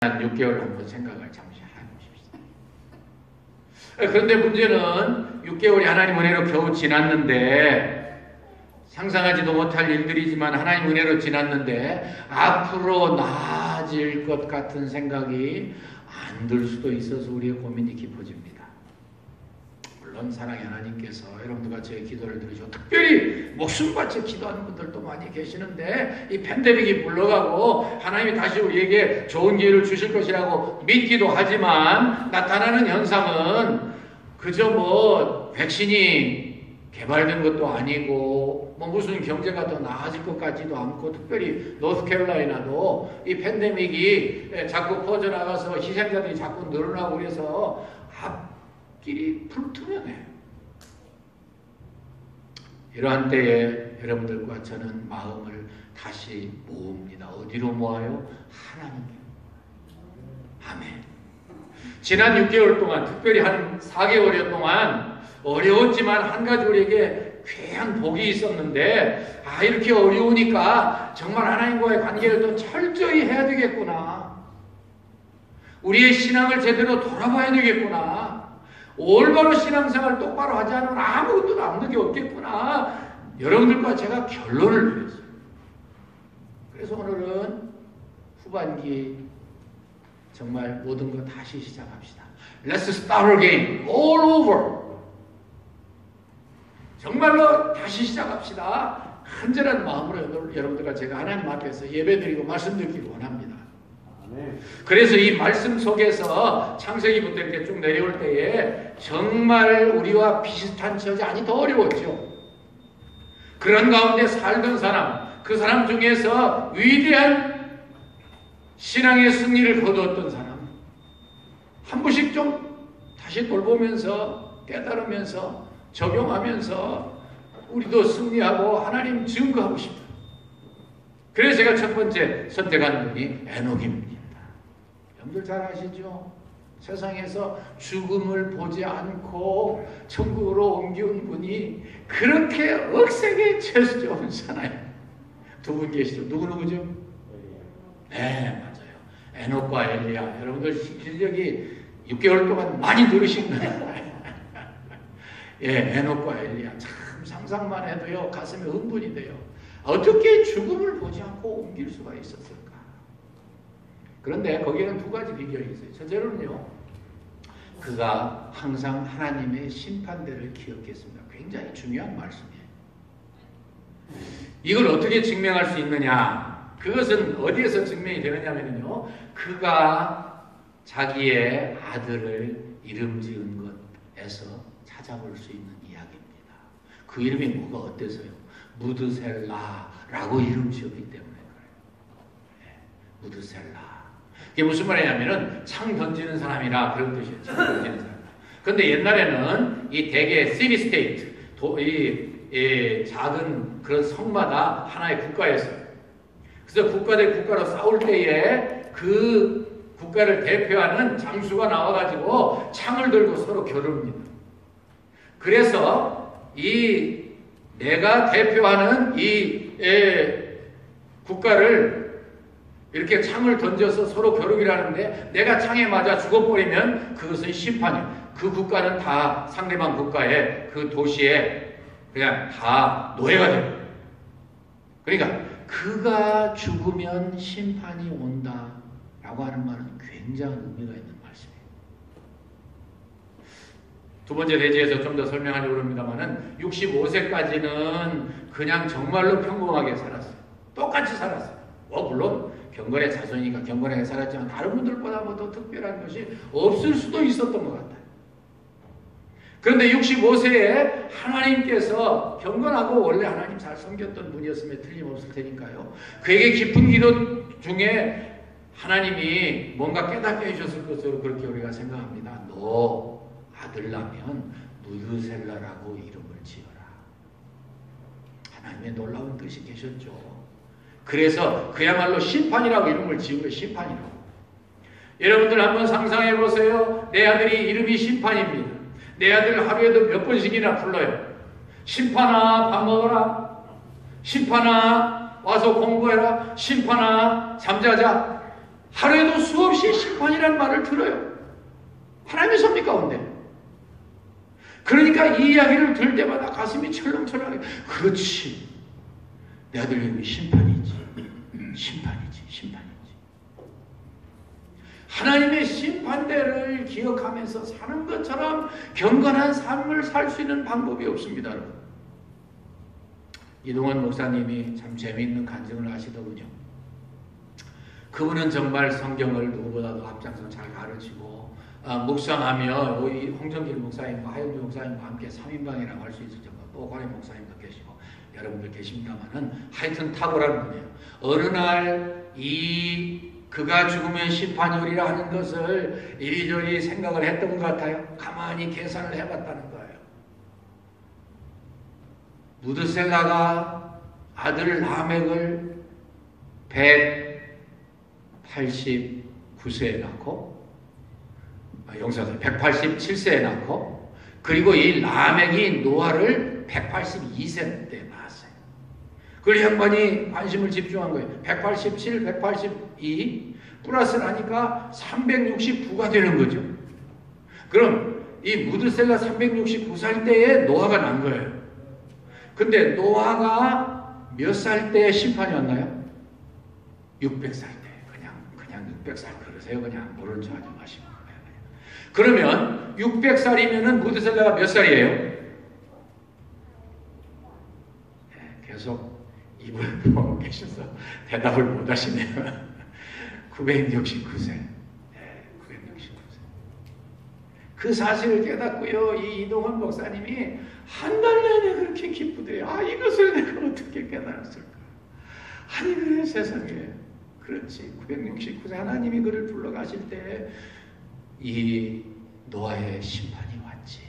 한 6개월 한번 생각을 잠시 해보십시다. 그런데 문제는 6개월이 하나님 은혜로 겨우 지났는데, 상상하지도 못할 일들이지만 하나님 은혜로 지났는데 앞으로 나아질 것 같은 생각이 안 들 수도 있어서 우리의 고민이 깊어집니다. 물론 사랑의 하나님께서 여러분들과 제 기도를 들으시고 특별히 목숨 바쳐 기도하는 분들도 많이 계시는데, 이 팬데믹이 물러가고 하나님이 다시 우리에게 좋은 기회를 주실 것이라고 믿기도 하지만, 나타나는 현상은 그저 뭐 백신이 개발된 것도 아니고 뭐 무슨 경제가 더 나아질 것 같지도 않고, 특별히 노스캐롤라이나도 이 팬데믹이 자꾸 퍼져나가서 희생자들이 자꾸 늘어나고 그래서 앞길이 불투명해요. 이러한 때에 여러분들과 저는 마음을 다시 모읍니다. 어디로 모아요? 하나님께. 아멘. 지난 6개월 동안, 특별히 한 4개월여 동안 어려웠지만 한 가지 우리에게 귀한 복이 있었는데, 이렇게 어려우니까 정말 하나님과의 관계를 더 철저히 해야 되겠구나. 우리의 신앙을 제대로 돌아봐야 되겠구나. 올바로 신앙생활을 똑바로 하지 않으면 아무것도 남는 게 없겠구나. 여러분들과 제가 결론을 내렸어요. 그래서 오늘은 후반기 정말 모든 거 다시 시작합시다. Let's start again. All over. 정말로 다시 시작합시다. 간절한 마음으로 여러분들과 제가 하나님 앞에서 예배드리고 말씀드리기 원합니다. 그래서 이 말씀 속에서 창세기부터 이렇게 쭉 내려올 때에 정말 우리와 비슷한 처지, 아니 더 어려웠죠. 그런 가운데 살던 사람, 그 사람 중에서 위대한 신앙의 승리를 거두었던 사람, 한 번씩 좀 다시 돌보면서 깨달으면서 적용하면서 우리도 승리하고 하나님 증거하고 싶다. 그래서 제가 첫 번째 선택하는 분이 에녹입니다. 여러분들 잘 아시죠? 세상에서 죽음을 보지 않고 천국으로 옮겨온 분이 그렇게 억세게 죄수 좋은 사나이 두 분 계시죠? 누구누구죠? 네, 맞아요. 에녹과 엘리야. 여러분들 실력이 6개월 동안 많이 들으신 거예요. 예, 에녹과 엘리야. 참 상상만 해도요 가슴에 흥분이 돼요. 어떻게 죽음을 보지 않고 옮길 수가 있었을까? 그런데 거기에는 두 가지 비결이 있어요. 첫째로는요, 그가 항상 하나님의 심판대를 기억했습니다. 굉장히 중요한 말씀이에요. 이걸 어떻게 증명할 수 있느냐? 그것은 어디에서 증명이 되느냐면요, 그가 자기의 아들을 이름 지은 것에서 찾아볼 수 있는 이야기입니다. 그 이름이 뭐가 어때서요? 무드셀라라고 이름 지었기 때문에 그래요. 네, 무드셀라. 이게 무슨 말이냐면은 창 던지는 사람이라 그런 뜻이에요. 창 던지는 사람. 근데 옛날에는 이 대개 시티 스테이트, 이 작은 그런 성마다 하나의 국가였어요. 그래서 국가 대 국가로 싸울 때에 그 국가를 대표하는 장수가 나와가지고 창을 들고 서로 겨룹니다. 그래서 내가 대표하는 이 국가를 이렇게 창을 던져서 서로 겨루기를 하는데, 내가 창에 맞아 죽어버리면 그것은 심판이에요. 그 국가는 다 상대방 국가의 그 도시에 그냥 다 노예가 돼요. 그러니까 그가 죽으면 심판이 온다라고 하는 말은 굉장한 의미가 있는 말씀이에요. 두 번째 대지에서 좀 더 설명하려고 합니다만은 65세까지는 그냥 정말로 평범하게 살았어요. 똑같이 살았어요. 물론 경건의 자손이니까 경건하게 살았지만 다른 분들보다 뭐 더 특별한 것이 없을 수도 있었던 것 같아요. 그런데 65세에 하나님께서, 경건하고 원래 하나님 잘 섬겼던 분이었으면 틀림없을 테니까요, 그에게 깊은 기도 중에 하나님이 뭔가 깨닫게 해주셨을 것으로 그렇게 우리가 생각합니다. 너 아들 나면 무드셀라라고 이름을 지어라. 하나님의 놀라운 뜻이 계셨죠. 그래서 그야말로 심판이라고 이름을 지은 거예요. 심판이라고. 여러분들 한번 상상해 보세요. 내 아들이 이름이 심판입니다. 내 아들 하루에도 몇 번씩이나 불러요. 심판아 밥 먹어라. 심판아 와서 공부해라. 심판아 잠자자. 하루에도 수없이 심판이라는 말을 들어요. 하나님의 섭리 가운데. 그러니까 이 이야기를 들을 때마다 가슴이 철렁철렁해. 그렇지. 내 아들 이름이 심판이지. 심판이지. 심판이지. 하나님의 심판대를 기억하면서 사는 것처럼 경건한 삶을 살 수 있는 방법이 없습니다. 이동원 목사님이 참 재미있는 간증을 하시더군요. 그분은 정말 성경을 누구보다도 앞장서 잘 가르치고 묵상하며 홍정길 목사님과 하영주 목사님과 함께 3인방이라고 할 수 있을 정도, 또 관임 목사님도 계시고 여러분들 계십니다만은 하여튼 탁월한 분이에요. 어느 날 그가 죽으면 심판이 오리라 하는 것을 이리저리 생각을 했던 것 같아요. 가만히 계산을 해봤다는 거예요. 무드셀라가 아들 라멕을 189세에 낳고, 용서하세요, 187세에 낳고, 그리고 이 라멕이 노아를 182세 때 낳았어요. 그걸 양반이 관심을 집중한 거예요. 187, 182 플러스 나니까 369가 되는 거죠. 그럼 이 무드셀라 369살 때에 노아가 난 거예요. 근데 노아가 몇 살 때 심판이 왔나요? 600살 때. 그냥 600살 그러세요. 그냥 모른 척 하지 마시고. 그러면 600살이면은 무드셀라가 몇 살이에요? 네, 계속 입을 보고 계셔서 대답을 못 하시네요. 969세. 네, 969세. 그 사실을 깨닫고요, 이 이동원 목사님이 한 달 내내 그렇게 기쁘대요. 이것을 내가 어떻게 깨달았을까? 아니, 그래, 세상에. 그렇지. 969세 하나님이 그를 불러가실 때 이 노아의 심판이 왔지.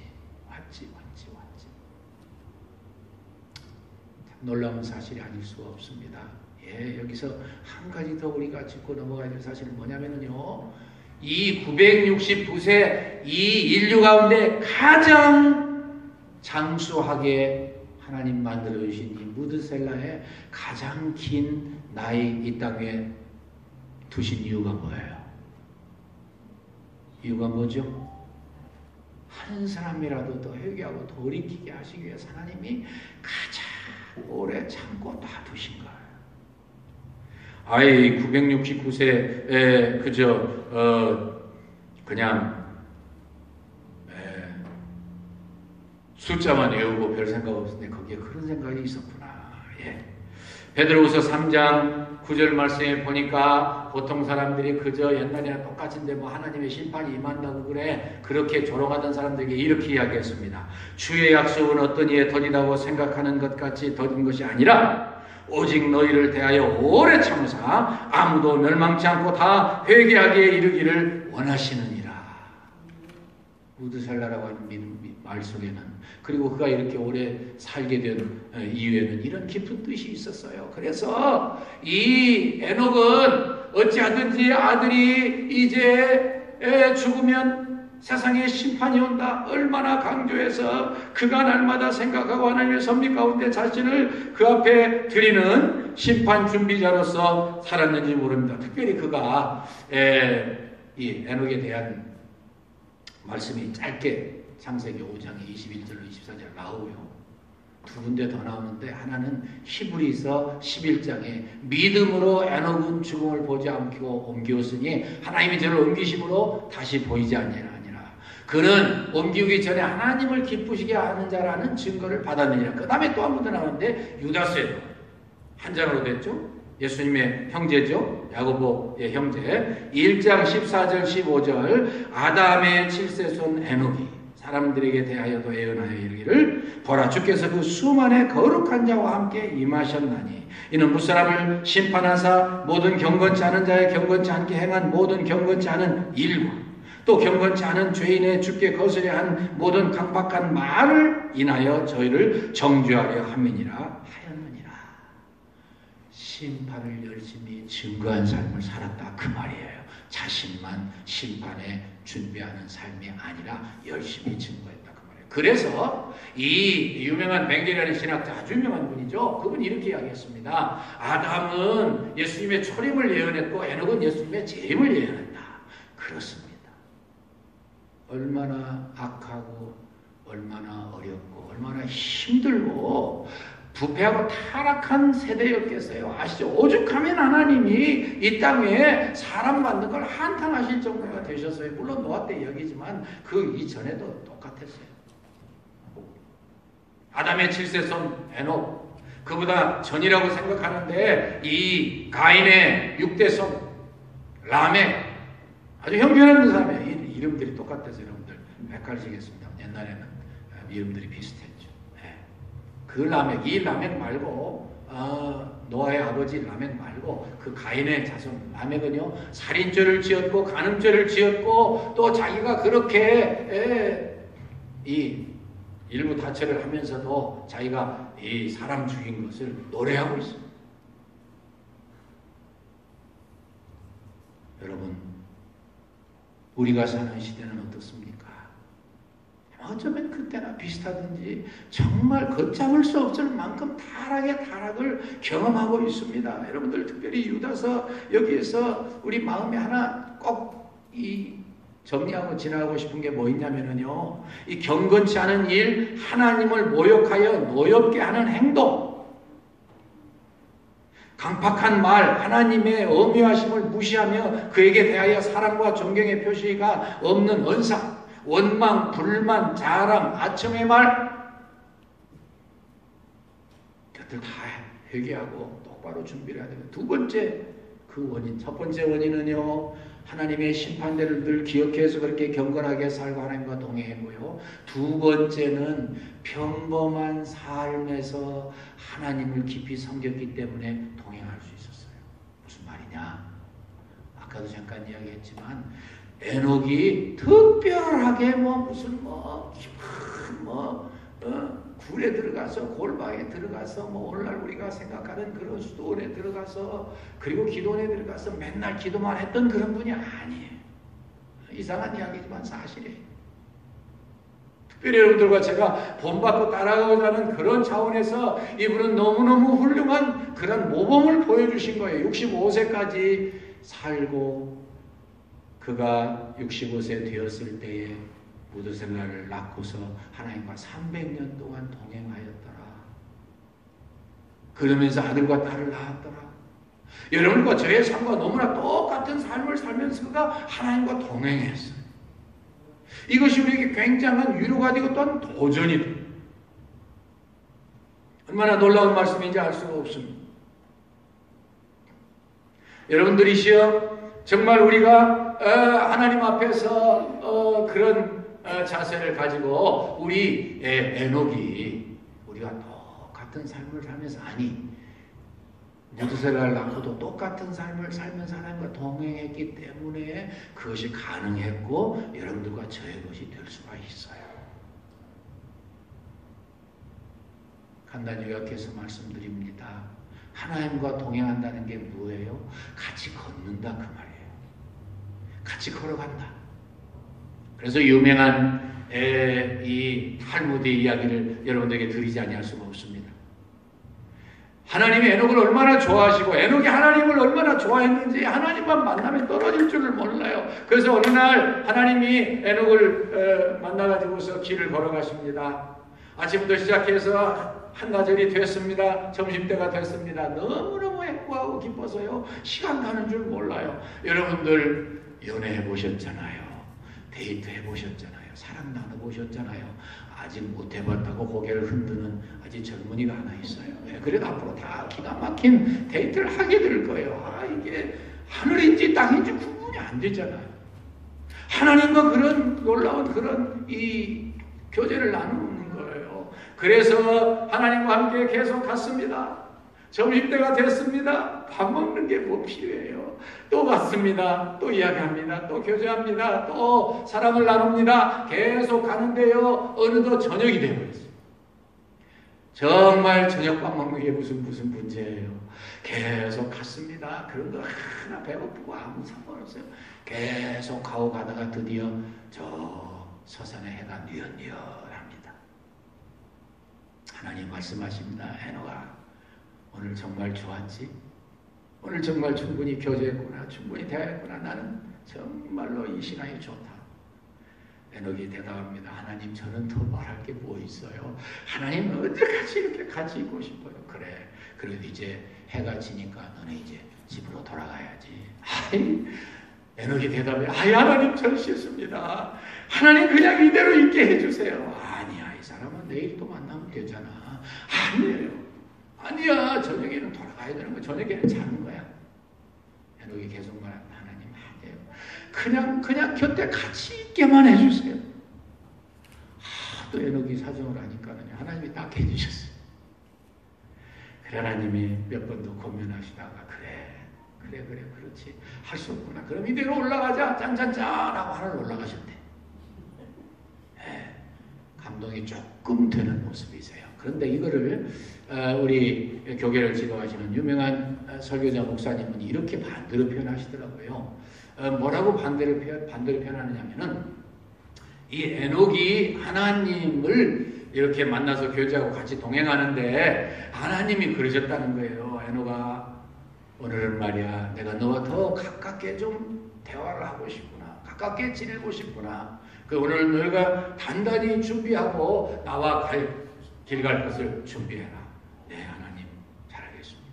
참 놀라운 사실이 아닐 수가 없습니다. 여기서 한 가지 더 우리가 짚고 넘어가야 될 사실은 뭐냐면요, 이 969세 이 인류 가운데 가장 장수하게 하나님 만들어 주신 이 무드셀라의 가장 긴 나이 이 땅에 두신 이유가 뭐예요? 이유가 뭐죠? 한 사람이라도 더 회개하고 돌이키게 하시기 위해서 하나님이 가장 오래 참고 놔두신 거예요. 969세에 그냥 숫자만 외우고 별 생각 없었는데 거기에 그런 생각이 있었구나. 베드로후서 3장 9절 말씀에 보니까 보통 사람들이 그저 옛날이나 똑같은데 뭐 하나님의 심판이 임한다고 그래, 그렇게 조롱하던 사람들에게 이렇게 이야기했습니다. 주의 약속은 어떤 이에 더디다고 생각하는 것 같이 더딘 것이 아니라 오직 너희를 대하여 오래 참으사 아무도 멸망치 않고 다 회개하기에 이르기를 원하시느니라. 무드셀라라고 하는 말 속에는, 그리고 그가 이렇게 오래 살게 된 이유에는 이런 깊은 뜻이 있었어요. 그래서 이 에녹은 어찌하든지 아들이 이제 죽으면 세상에 심판이 온다, 얼마나 강조해서 그가 날마다 생각하고 하나님의 섭리 가운데 자신을 그 앞에 드리는 심판 준비자로서 살았는지 모릅니다. 특별히 그가 이 에녹에 대한 말씀이 짧게 창세기 5장에 21절로 24절 나오고요. 두 군데 더 나오는데, 하나는 히브리서 11장에 믿음으로 에녹은 죽음을 보지 않고 옮기었으니 하나님이 저를 옮기심으로 다시 보이지 아니하니라. 그는 옮기기 전에 하나님을 기쁘시게 하는 자라는 증거를 받았느니라. 그 다음에 또 한 번 더 나오는데 유다스예요. 한 장으로 됐죠. 예수님의 형제죠. 야고보의 형제. 1장 14절 15절 아담의 7세손 에녹이 사람들에게 대하여도 예언하여 이르기를 보라, 주께서 그 수만의 거룩한 자와 함께 임하셨나니 이는 무사람을 심판하사 모든 경건치 않은 자의 경건치 않게 행한 모든 경건치 않은 일과 또 경건치 않은 죄인의 주께 거스려 한 모든 강박한 말을 인하여 저희를 정죄하려 함이니라 하였느니라. 심판을 열심히 증거한 삶을 살았다, 그 말이에요. 자신만 심판에 준비하는 삶이 아니라 열심히 증거했다, 그 말이에요. 그래서 이 유명한 벵겔이라는 신학자, 아주 유명한 분이죠. 그분이 이렇게 이야기했습니다. 아담은 예수님의 초림을 예언했고 에녹은 예수님의 재림을 예언했다. 그렇습니다. 얼마나 악하고 얼마나 어렵고 얼마나 힘들고 부패하고 타락한 세대였겠어요. 아시죠? 오죽하면 하나님이 이 땅에 사람 만든 걸 한탄하실 정도가 되셨어요. 물론 노아 때 이야기지만 그 이전에도 똑같았어요. 아담의 7세손 에녹, 그보다 전이라고 생각하는데 이 가인의 6대손 라멕, 아주 형편없는 사람이에요. 이름들이 똑같아서 여러분들 헷갈리시겠습니다. 옛날에는 이름들이 비슷했죠. 그 라멕, 이 라멕 말고 노아의 아버지 라멕 말고 그 가인의 자손 라멕은요, 살인죄를 지었고 간음죄를 지었고 또 자기가 그렇게 이 일부 다처를 하면서도 자기가 이 사람 죽인 것을 노래하고 있습니다. 여러분, 우리가 사는 시대는 어떻습니까? 어쩌면 그때나 비슷하든지 정말 걷잡을 수 없을 만큼 타락의 타락을 경험하고 있습니다. 여러분들 특별히 유다서 여기에서 우리 마음에 하나 꼭 이 정리하고 지나가고 싶은 게 뭐 있냐면요, 이 경건치 않은 일, 하나님을 모욕하여 노엽게 하는 행동, 강팍한 말, 하나님의 엄미하심을 무시하며 그에게 대하여 사랑과 존경의 표시가 없는 언사, 원망, 불만, 자랑, 아첨의 말, 그것들 다 회개하고 똑바로 준비를 해야 되고, 두 번째 그 원인, 첫 번째 원인은요, 하나님의 심판대를 늘 기억해서 그렇게 경건하게 살고 하나님과 동행했고요. 두 번째는 평범한 삶에서 하나님을 깊이 섬겼기 때문에 동행할 수 있었어요. 무슨 말이냐? 아까도 잠깐 이야기했지만 에녹이 특별하게 무슨 굴에 들어가서 골방에 들어가서 오늘날 우리가 생각하는 그런 수도원에 들어가서 그리고 기도원에 들어가서 맨날 기도만 했던 그런 분이 아니에요. 이상한 이야기지만 사실이에요. 특별히 여러분들과 제가 본받고 따라가고자 하는 그런 차원에서 이분은 너무너무 훌륭한 그런 모범을 보여주신 거예요. 65세까지 살고 그가 65세 되었을 때에 무드셀라를 낳고서 하나님과 300년 동안 동행하였더라. 그러면서 아들과 딸을 낳았더라. 여러분과 저의 삶과 너무나 똑같은 삶을 살면서 그가 하나님과 동행했어요. 이것이 우리에게 굉장한 위로가 되고 또한 도전이 돼요. 얼마나 놀라운 말씀인지 알 수가 없습니다. 여러분들이시여, 정말 우리가 하나님 앞에서 그런 자세를 가지고 우리 에녹이 우리가 똑같은 삶을 살면서, 아니 무드셀라를 낳고도 똑같은 삶을 살면서 하나님과 동행했기 때문에 그것이 가능했고 여러분들과 저의 것이 될 수가 있어요. 간단히 요약해서 말씀드립니다. 하나님과 동행한다는 게 뭐예요? 같이 걷는다 그 말이에요. 같이 걸어간다. 그래서 유명한 이 탈무드의 이야기를 여러분들에게 드리지 아니할 수가 없습니다. 하나님이 에녹을 얼마나 좋아하시고 에녹이 하나님을 얼마나 좋아했는지 하나님만 만나면 떨어질 줄을 몰라요. 그래서 어느 날 하나님이 에녹을 만나가지고서 길을 걸어가십니다. 아침부터 시작해서 한나절이 됐습니다. 점심때가 됐습니다. 너무너무 행복하고 기뻐서요, 시간 가는 줄 몰라요. 여러분들 연애해 보셨잖아요. 데이트 해보셨잖아요. 사랑 나눠보셨잖아요. 아직 못 해봤다고 고개를 흔드는 아직 젊은이가 하나 있어요. 그래도 앞으로 다 기가 막힌 데이트를 하게 될 거예요. 이게 하늘인지 땅인지 구분이 안 되잖아요. 하나님과 그런 놀라운 그런 이 교제를 나누는 거예요. 그래서 하나님과 함께 계속 갔습니다. 점심때가 됐습니다. 밥 먹는 게 뭐 필요해요? 또 갔습니다. 또 이야기합니다. 또 교제합니다. 또 사랑을 나눕니다. 계속 가는데요, 어느덧 저녁이 되어버렸어요. 정말 저녁밥 먹는 게 무슨 문제예요? 계속 갔습니다. 그런 거 하나 배고프고 아무 상관없어요. 계속 가고 가다가 드디어 저 서산의 해가 뉘엿뉘엿합니다. 하나님 말씀하십니다. 에녹아, 오늘 정말 좋았지? 오늘 정말 충분히 교제했구나. 충분히 대화했구나. 나는 정말로 이 신앙이 좋다. 에녹이 대답합니다. 하나님, 저는 더 말할 게 뭐 있어요? 하나님, 언제까지 이렇게 같이 있고 싶어요? 그래. 그래도 이제 해가 지니까 너네 이제 집으로 돌아가야지. 아이, 에녹이 대답해. 아이, 하나님, 전 싫습니다. 하나님, 그냥 이대로 있게 해주세요. 아니야, 이 사람은 내일 또 만나면 되잖아. 아니에요. 아니야, 저녁에는 돌아가야 되는 거야. 저녁에는 자는 거야. 에녹이 계속 말합니다. 하나님, 아니에요. 그냥 곁에 같이 있게만 해주세요. 또 에녹이 사정을 하니까는 하나님이 딱 해주셨어요. 그래, 하나님이 몇 번도 고민하시다가 그래, 그렇지. 할 수 없구나. 그럼 이대로 올라가자. 짠짠짠 하고 하늘 올라가셨대. 네, 감동이 조금 되는 모습이세요. 그런데 이거를 우리 교계를 지도하시는 유명한 설교자 목사님은 이렇게 반대로 표현하시더라고요. 뭐라고 반대로 표현하느냐면은 이 에녹이 하나님을 이렇게 만나서 교제하고 같이 동행하는데 하나님이 그러셨다는 거예요. 에녹아, 오늘은 말이야, 내가 너와 더 가깝게 좀 대화를 하고 싶구나. 가깝게 지내고 싶구나. 오늘 너희가 단단히 준비하고 나와 길 갈 것을 준비해라. 네, 하나님, 잘하겠습니다.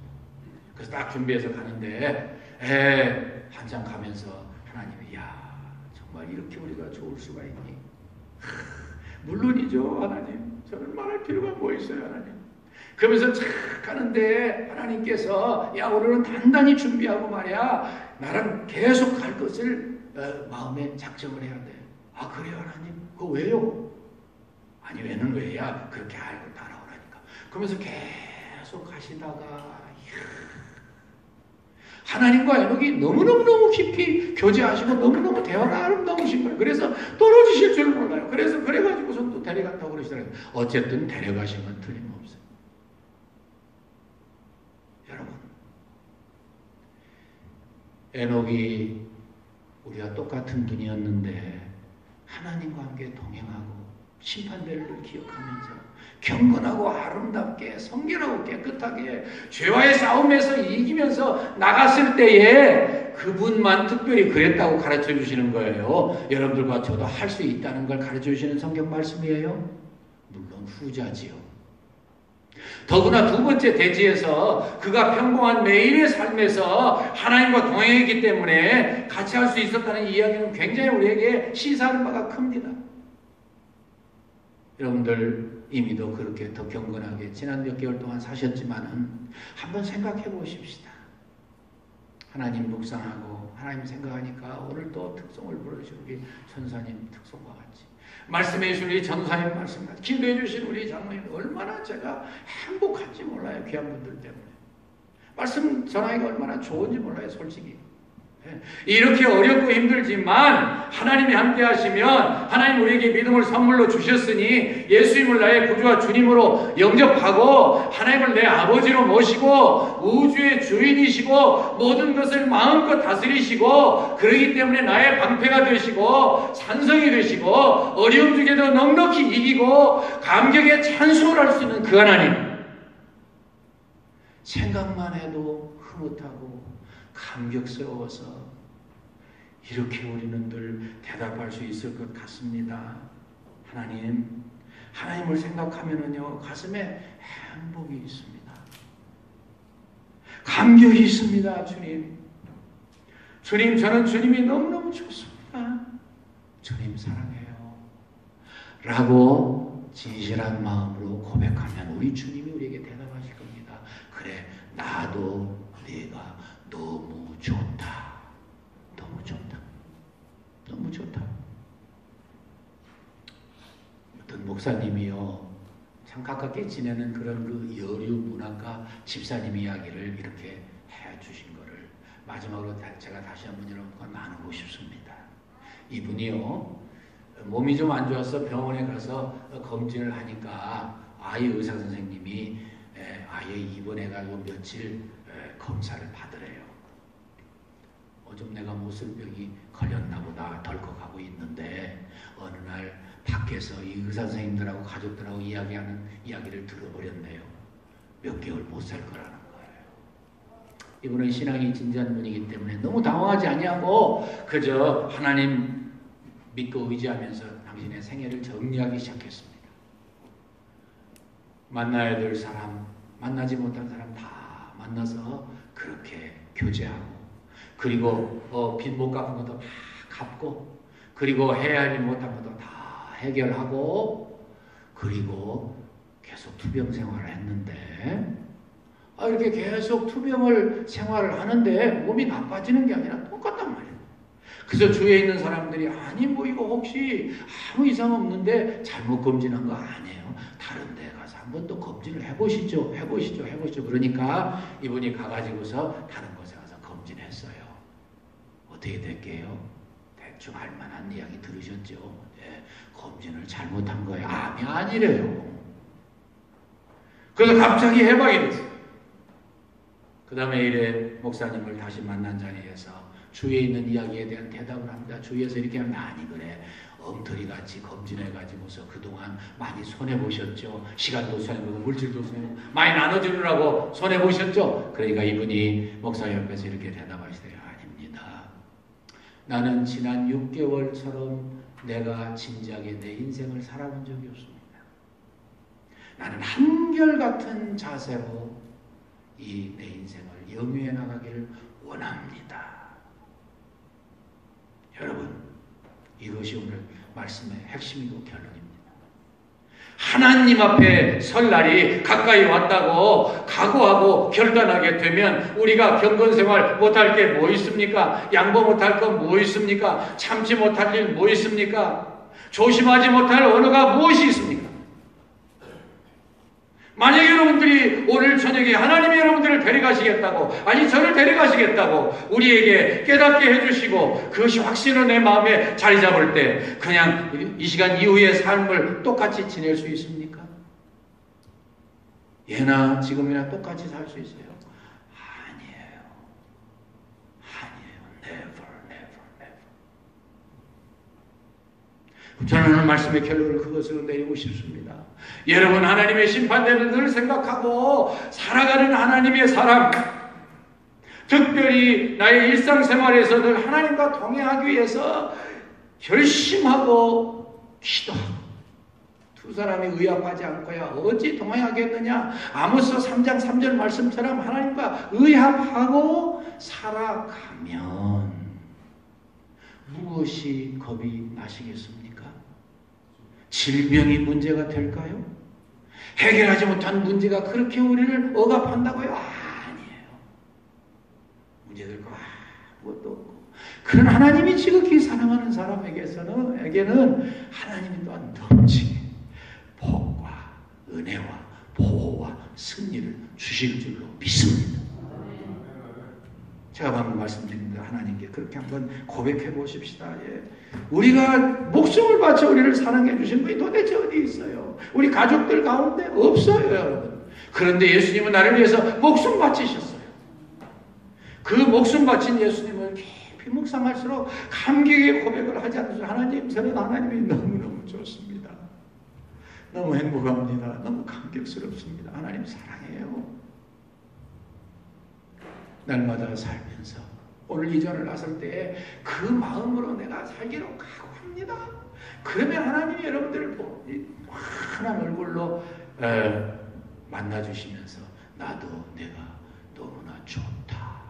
그래서 딱 준비해서 가는데 한참 가면서 하나님이, 야, 정말 이렇게 우리가 좋을 수가 있니? 물론이죠, 하나님. 저는 말할 필요가 뭐 있어요, 하나님. 그러면서 착 가는데 하나님께서, 야, 오늘은 단단히 준비하고 말이야, 나랑 계속 갈 것을 마음에 작정을 해야 돼. 아, 그래요, 하나님? 그거 왜요? 아니, 왜는 왜야? 그렇게 알고 따라오라니까. 그러면서 계속 가시다가 하나님과 에녹이 너무너무 깊이 교제하시고 너무너무 대화가 아름다우신 거예요. 그래서 떨어지실 줄 몰라요. 그래가지고선 또 데려갔다고 그러시더라고요. 어쨌든 데려가신 건 틀림없어요. 여러분, 에녹이 우리가 똑같은 분이었는데 하나님과 함께 동행하고 심판대를 기억하면서 경건하고 아름답게 성결하고 깨끗하게 죄와의 싸움에서 이기면서 나갔을 때에 그분만 특별히 그랬다고 가르쳐 주시는 거예요. 여러분들과 저도 할 수 있다는 걸 가르쳐 주시는 성경 말씀이에요. 물론 후자지요. 더구나 두 번째 대지에서 그가 평범한 매일의 삶에서 하나님과 동행했기 때문에 같이 할 수 있었다는 이야기는 굉장히 우리에게 시사하는 바가 큽니다. 여러분들 이미도 그렇게 더 경건하게 지난 몇 개월 동안 사셨지만은 한번 생각해 보십시다. 하나님 묵상하고 하나님 생각하니까 오늘 또 특송을 부르신 우리 전사님 특송과 같이 말씀해 주신 우리 전사님 말씀, 기도해 주신 우리 장로님 얼마나 제가 행복한지 몰라요. 귀한 분들 때문에. 말씀 전하기가 얼마나 좋은지 몰라요. 솔직히. 이렇게 어렵고 힘들지만 하나님이 함께 하시면 하나님 우리에게 믿음을 선물로 주셨으니 예수님을 나의 구주와 주님으로 영접하고 하나님을 내 아버지로 모시고 우주의 주인이시고 모든 것을 마음껏 다스리시고 그러기 때문에 나의 방패가 되시고 산성이 되시고 어려움 중에도 넉넉히 이기고 감격에 찬송을 할 수 있는 그 하나님, 생각만 해도 흐뭇하고 감격스러워서 이렇게 우리는 늘 대답할 수 있을 것 같습니다. 하나님을 생각하면은요, 가슴에 행복이 있습니다. 감격이 있습니다. 주님, 저는 주님이 너무너무 좋습니다. 주님 사랑해요. 라고 진실한 마음으로 고백하면 우리 주님이 우리에게 대답하실 겁니다. 그래, 나도 네가 너무 좋다. 너무 좋다. 너무 좋다. 어떤 목사님이요, 참 가깝게 지내는 그런 그 여류 문학가 집사님 이야기를 이렇게 해 주신 거를 마지막으로 제가 다시 한번 여러분과 나누고 싶습니다. 이분이요, 몸이 좀 안 좋아서 병원에 가서 검진을 하니까 아이 의사 선생님이 아예 입원해가지고 며칠 검사를 받으래요. 좀 내가 무슬병이 걸렸나 보다 덜컥하고 있는데 어느 날 밖에서 이 의사 선생님들하고 가족들하고 이야기하는 이야기를 들어버렸네요. 몇 개월 못 살 거라는 거예요. 이분은 신앙이 진지한 분이기 때문에 너무 당황하지 아니하고 그저 하나님 믿고 의지하면서 당신의 생애를 정리하기 시작했습니다. 만나야 될 사람, 만나지 못한 사람 다 만나서 그렇게 교제하고, 그리고 빚 못 갚은 것도 다 갚고, 그리고 해야 할 일 못한 것도 다 해결하고, 그리고 계속 투병 생활을 했는데, 이렇게 계속 투병을 생활을 하는데 몸이 나빠지는 게 아니라 똑같단 말이에요. 그래서 주위에 있는 사람들이 아니 뭐 이거 혹시 아무 이상 없는데 잘못 검진한 거 아니에요. 다른 데 가서 한번 또 검진을 해보시죠. 그러니까 이분이 가가지고서 다른 곳에 가서 검진했어요. 어떻게 됐게요? 대충 할만한 이야기 들으셨죠? 네, 검진을 잘못한 거예요. 암이 아니래요. 그래서 갑자기 해방이 됐어요. 그 다음에 이래 목사님을 다시 만난 자리에서 주위에 있는 이야기에 대한 대답을 합니다. 주위에서 이렇게 하면 아니 그래 엉터리같이 검진해가지고서 그동안 많이 손해보셨죠. 시간도 손해보고 물질도 손해보고 많이 나눠주느라고 손해보셨죠. 그러니까 이분이 목사 옆에서 이렇게 대답하시더래요. 아닙니다. 나는 지난 6개월처럼 내가 진지하게 내 인생을 살아본 적이 없습니다. 나는 한결같은 자세로 이 내 인생을 영위해 나가기를 원합니다. 여러분, 이것이 오늘 말씀의 핵심이고 결론입니다. 하나님 앞에 설 날이 가까이 왔다고 각오하고 결단하게 되면 우리가 경건생활 못할 게 뭐 있습니까? 양보 못할 건 뭐 있습니까? 참지 못할 일 뭐 있습니까? 조심하지 못할 언어가 무엇이 있습니까? 만약에 여러분들이 오늘 저녁에 하나님이 여러분들을 데려가시겠다고, 아니 저를 데려가시겠다고 우리에게 깨닫게 해주시고 그것이 확신으로 내 마음에 자리 잡을 때 그냥 이 시간 이후의 삶을 똑같이 지낼 수 있습니까? 예나 지금이나 똑같이 살 수 있어요? 아니에요. Never. 저는 오늘 말씀의 결론을 그것으로 내리고 싶습니다. 여러분, 하나님의 심판대를 늘 생각하고 살아가는 하나님의 사람, 특별히 나의 일상생활에서 늘 하나님과 동행하기 위해서 결심하고 기도하고, 두 사람이 의합하지 않고야 어찌 동행하겠느냐. 아모스 3장 3절 말씀처럼 하나님과 의합하고 살아가면 무엇이 겁이 나시겠습니까? 질병이 문제가 될까요? 해결하지 못한 문제가 그렇게 우리를 억압한다고요? 아니에요. 문제될 거 아무것도 없고, 그런 하나님이 지극히 사랑하는 사람에게는 하나님이 또한 넘치게 복과 은혜와 보호와 승리를 주실 줄로 믿습니다. 제가 방금 말씀드린 대로 하나님께 그렇게 한번 고백해 보십시다. 예. 우리가 목숨을 바쳐 우리를 사랑해 주신 분이 도대체 어디 있어요? 우리 가족들 가운데 없어요, 여러분. 그런데 예수님은 나를 위해서 목숨 바치셨어요. 그 목숨 바친 예수님을 깊이 묵상할수록 감격의 고백을 하지 않으셔. 하나님, 저는 하나님이 너무너무 좋습니다. 너무 행복합니다. 너무 감격스럽습니다. 하나님 사랑해요. 날마다 살면서 오늘 이전을 나설 때 그 마음으로 내가 살기로 각오합니다. 그러면 하나님이 여러분들을 환한 얼굴로 만나주시면서 나도 내가 너무나 좋다.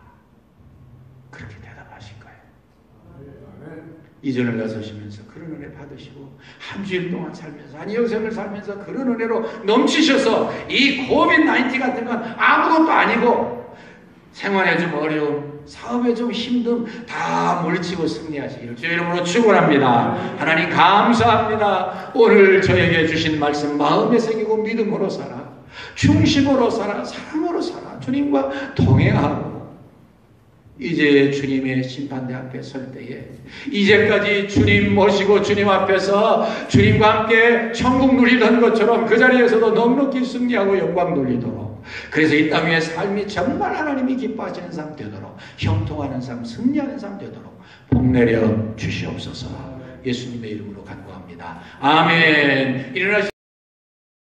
그렇게 대답하실 거예요. 이전을 나서시면서 그런 은혜 받으시고 한 주일 동안 살면서 한 여생을 살면서 그런 은혜로 넘치셔서 이 코비드-19 같은 건 아무것도 아니고 생활에 좀 어려움, 사업에 좀 힘듦 다 물리치고 승리하시기를 주의 이름으로 축원합니다. 하나님 감사합니다. 오늘 저에게 주신 말씀 마음에 새기고 믿음으로 살아, 중심으로 살아, 사랑으로 살아, 주님과 동행하고 이제 주님의 심판대 앞에 설 때에 이제까지 주님 모시고 주님 앞에서 주님과 함께 천국 누리던 것처럼 그 자리에서도 넉넉히 승리하고 영광 돌리도록, 그래서 이 땅 위의 삶이 정말 하나님이 기뻐하시는 삶 되도록, 형통하는 삶, 승리하는 삶 되도록 복 내려 주시옵소서. 예수님의 이름으로 간구합니다. 아멘. 일어나시